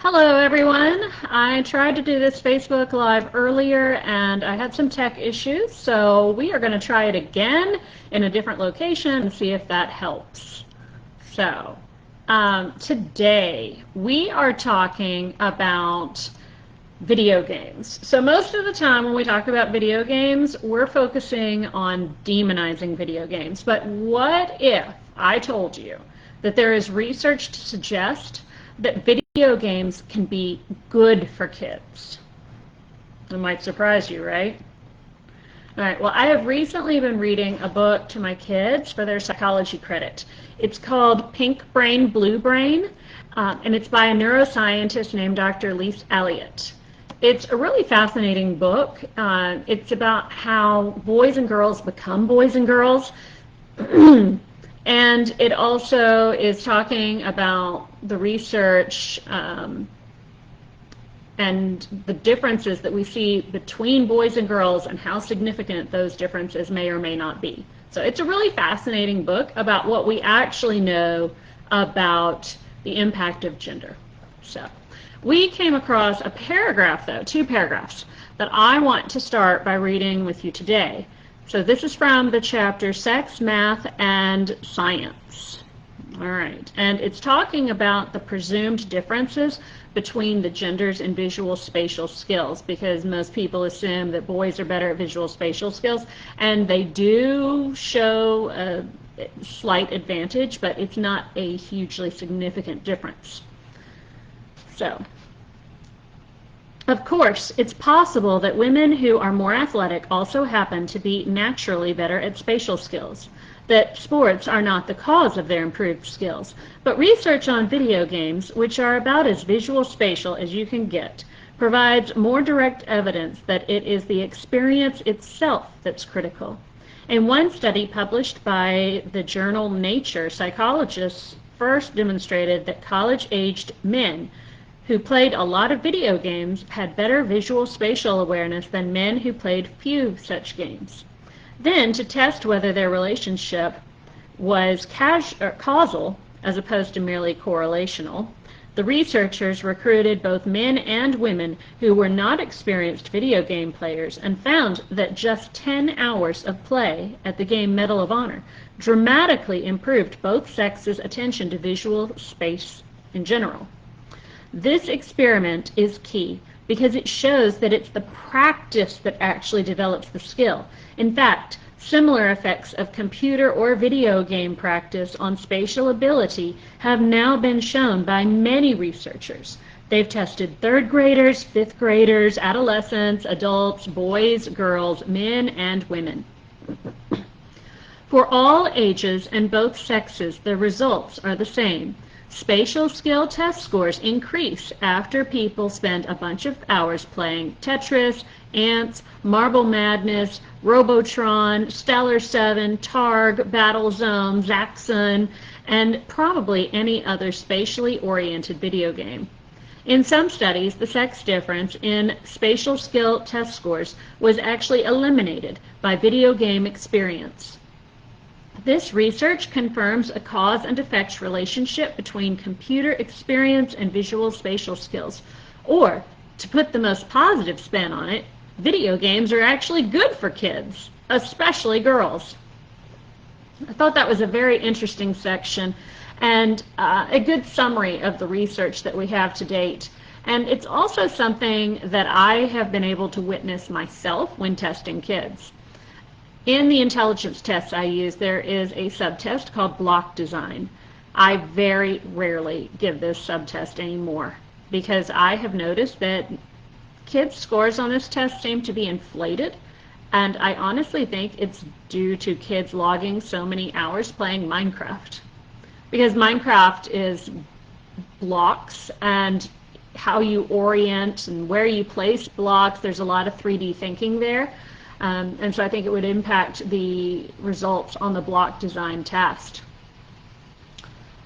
Hello everyone. I tried to do this Facebook Live earlier and I had some tech issues, so we are going to try it again in a different location and see if that helps. So, today we are talking about video games. So most of the time when we talk about video games, we're focusing on demonizing video games. But what if I told you that there is research to suggest that video games can be good for kids? It might surprise you, right? All right, well, I have recently been reading a book to my kids for their psychology credit. It's called Pink Brain, Blue Brain, and it's by a neuroscientist named Dr. Lise Elliott. It's a really fascinating book. It's about how boys and girls become boys and girls. And it also is talking about the research and the differences that we see between boys and girls and how significant those differences may or may not be. So it's a really fascinating book about what we actually know about the impact of gender. So we came across a paragraph, though, two paragraphs, that I want to start by reading with you today. So this is from the chapter Sex, Math, and Science. All right, and it's talking about the presumed differences between the genders in visual spatial skills, because most people assume that boys are better at visual spatial skills, and they do show a slight advantage, but it's not a hugely significant difference. So, of course, it's possible that women who are more athletic also happen to be naturally better at spatial skills, that sports are not the cause of their improved skills. But research on video games, which are about as visual spatial as you can get, provides more direct evidence that it is the experience itself that's critical. In one study published by the journal Nature, psychologists first demonstrated that college-aged men who played a lot of video games had better visual spatial awareness than men who played few such games. Then, to test whether their relationship was causal as opposed to merely correlational, the researchers recruited both men and women who were not experienced video game players and found that just 10 hours of play at the game Medal of Honor dramatically improved both sexes' attention to visual space in general. This experiment is key because it shows that it's the practice that actually develops the skill. In fact, similar effects of computer or video game practice on spatial ability have now been shown by many researchers. They've tested third graders, fifth graders, adolescents, adults, boys, girls, men, and women. For all ages and both sexes, the results are the same. Spatial skill test scores increase after people spend a bunch of hours playing Tetris, Ants, Marble Madness, Robotron, Stellar 7, Targ, Battlezone, Zaxxon, and probably any other spatially oriented video game. In some studies, the sex difference in spatial skill test scores was actually eliminated by video game experience. This research confirms a cause and effect relationship between computer experience and visual spatial skills. Or, to put the most positive spin on it, video games are actually good for kids, especially girls. I thought that was a very interesting section and a good summary of the research that we have to date. And it's also something that I have been able to witness myself when testing kids. In the intelligence tests I use, there is a subtest called block design. I very rarely give this subtest anymore because I have noticed that kids' scores on this test seem to be inflated, and I honestly think it's due to kids logging so many hours playing Minecraft. Because Minecraft is blocks and how you orient and where you place blocks. There's a lot of 3D thinking there. And so I think it would impact the results on the block design test.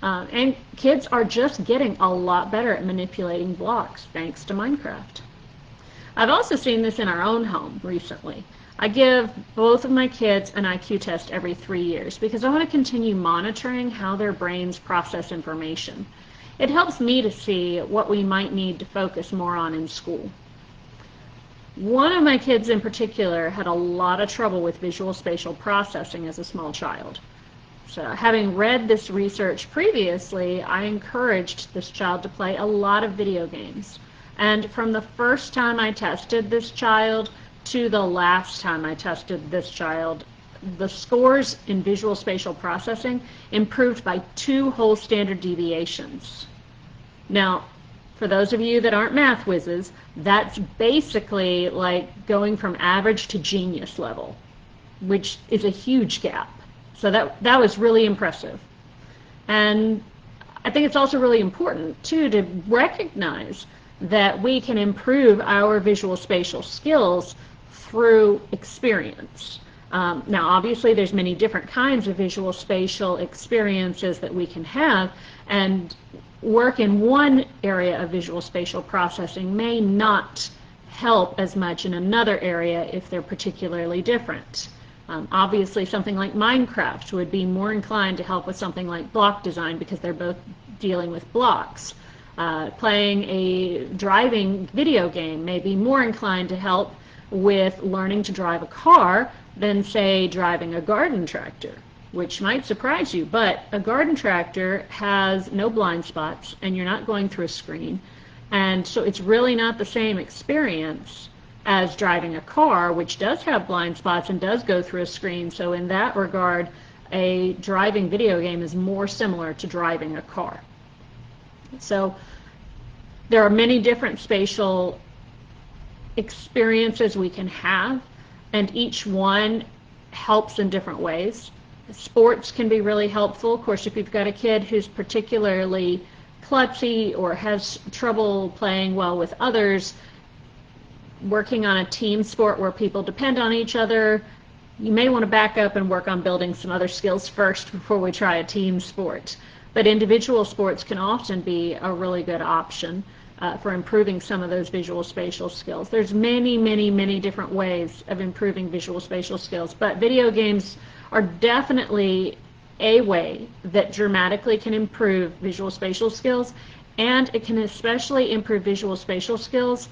And kids are just getting a lot better at manipulating blocks thanks to Minecraft. I've also seen this in our own home recently. I give both of my kids an IQ test every 3 years because I want to continue monitoring how their brains process information. it helps me to see what we might need to focus more on in school. One of my kids in particular had a lot of trouble with visual spatial processing as a small child. So having read this research previously, I encouraged this child to play a lot of video games. And from the first time I tested this child to the last time I tested this child, the scores in visual spatial processing improved by 2 whole standard deviations. Now, for those of you that aren't math whizzes, that's basically like going from average to genius level, which is a huge gap. So that was really impressive. And I think it's also really important, too, to recognize that we can improve our visual spatial skills through experience. Now, obviously, there's many different kinds of visual spatial experiences that we can have, and work in one area of visual spatial processing may not help as much in another area if they're particularly different. Obviously, something like Minecraft would be more inclined to help with something like block design because they're both dealing with blocks. Playing a driving video game may be more inclined to help with learning to drive a car than, say, driving a garden tractor, which might surprise you, but a garden tractor has no blind spots and you're not going through a screen, and so it's really not the same experience as driving a car, which does have blind spots and does go through a screen. So in that regard, a driving video game is more similar to driving a car. So there are many different spatial experiences we can have, and each one helps in different ways. Sports can be really helpful. Of course, if you've got a kid who's particularly klutzy or has trouble playing well with others, working on a team sport where people depend on each other, you may want to back up and work on building some other skills first before we try a team sport. But individual sports can often be a really good option for improving some of those visual spatial skills. There's many different ways of improving visual spatial skills, but video games are definitely a way that dramatically can improve visual spatial skills, and it can especially improve visual spatial skills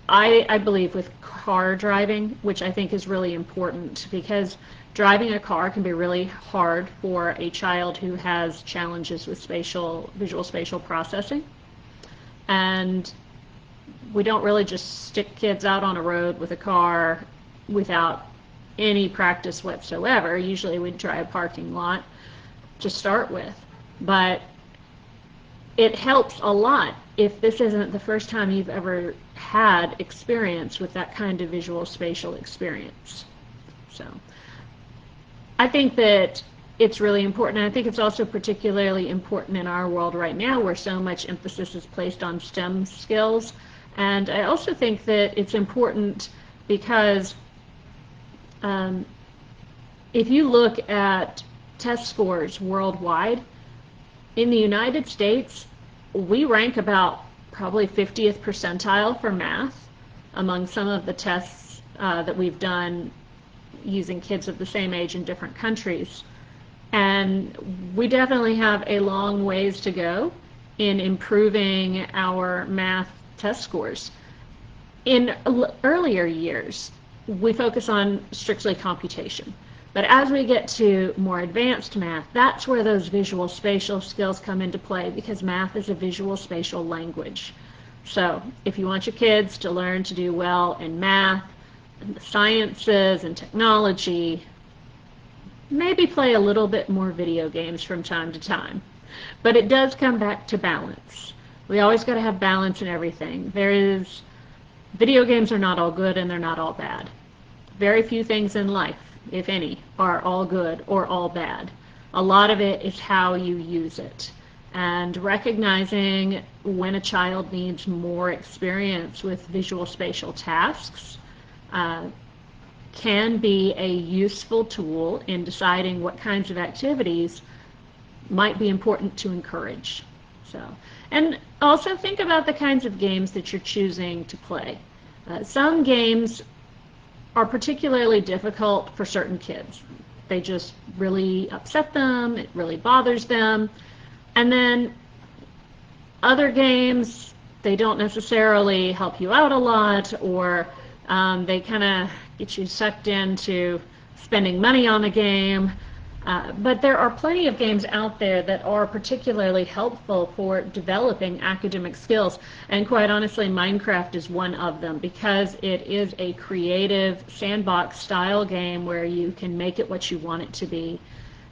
I believe with car driving, which I think is really important, because driving a car can be really hard for a child who has challenges with visual spatial processing. And we don't really just stick kids out on a road with a car without any practice whatsoever. Usually we'd try a parking lot to start with. But it helps a lot if this isn't the first time you've ever had experience with that kind of visual spatial experience. So I think that it's really important, and I think it's also particularly important in our world right now where so much emphasis is placed on STEM skills. And I also think that it's important because if you look at test scores worldwide, in the United States, we rank about probably 50th percentile for math among some of the tests that we've done using kids of the same age in different countries. And we definitely have a long ways to go in improving our math test scores. In earlier years, we focus on strictly computation. But as we get to more advanced math, that's where those visual spatial skills come into play, because math is a visual spatial language. So if you want your kids to learn to do well in math, and the sciences, and technology, maybe play a little bit more video games from time to time. But it does come back to balance. We always got to have balance in everything. Video games are not all good and they're not all bad. Very few things in life, if any, are all good or all bad. A lot of it is how you use it. And recognizing when a child needs more experience with visual spatial tasks can be a useful tool in deciding what kinds of activities might be important to encourage. And also think about the kinds of games that you're choosing to play. Some games are particularly difficult for certain kids. They just really upset them, it really bothers them. And then Other games, they don't necessarily help you out a lot, or they kind of get you sucked into spending money on a game. But there are plenty of games out there that are particularly helpful for developing academic skills. And quite honestly, Minecraft is one of them, because it is a creative sandbox style game where you can make it what you want it to be.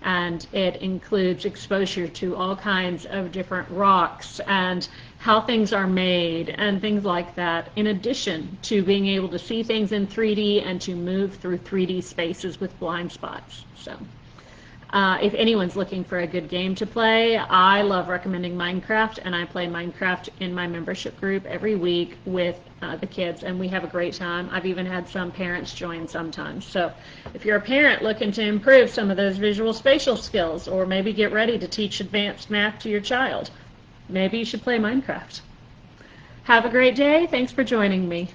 And it includes exposure to all kinds of different rocks and how things are made and things like that, in addition to being able to see things in 3D and to move through 3D spaces with blind spots. So if anyone's looking for a good game to play, I love recommending Minecraft, and I play Minecraft in my membership group every week with the kids, and we have a great time. I've even had some parents join sometimes. So if you're a parent looking to improve some of those visual spatial skills, or maybe get ready to teach advanced math to your child, maybe you should play Minecraft. Have a great day. Thanks for joining me.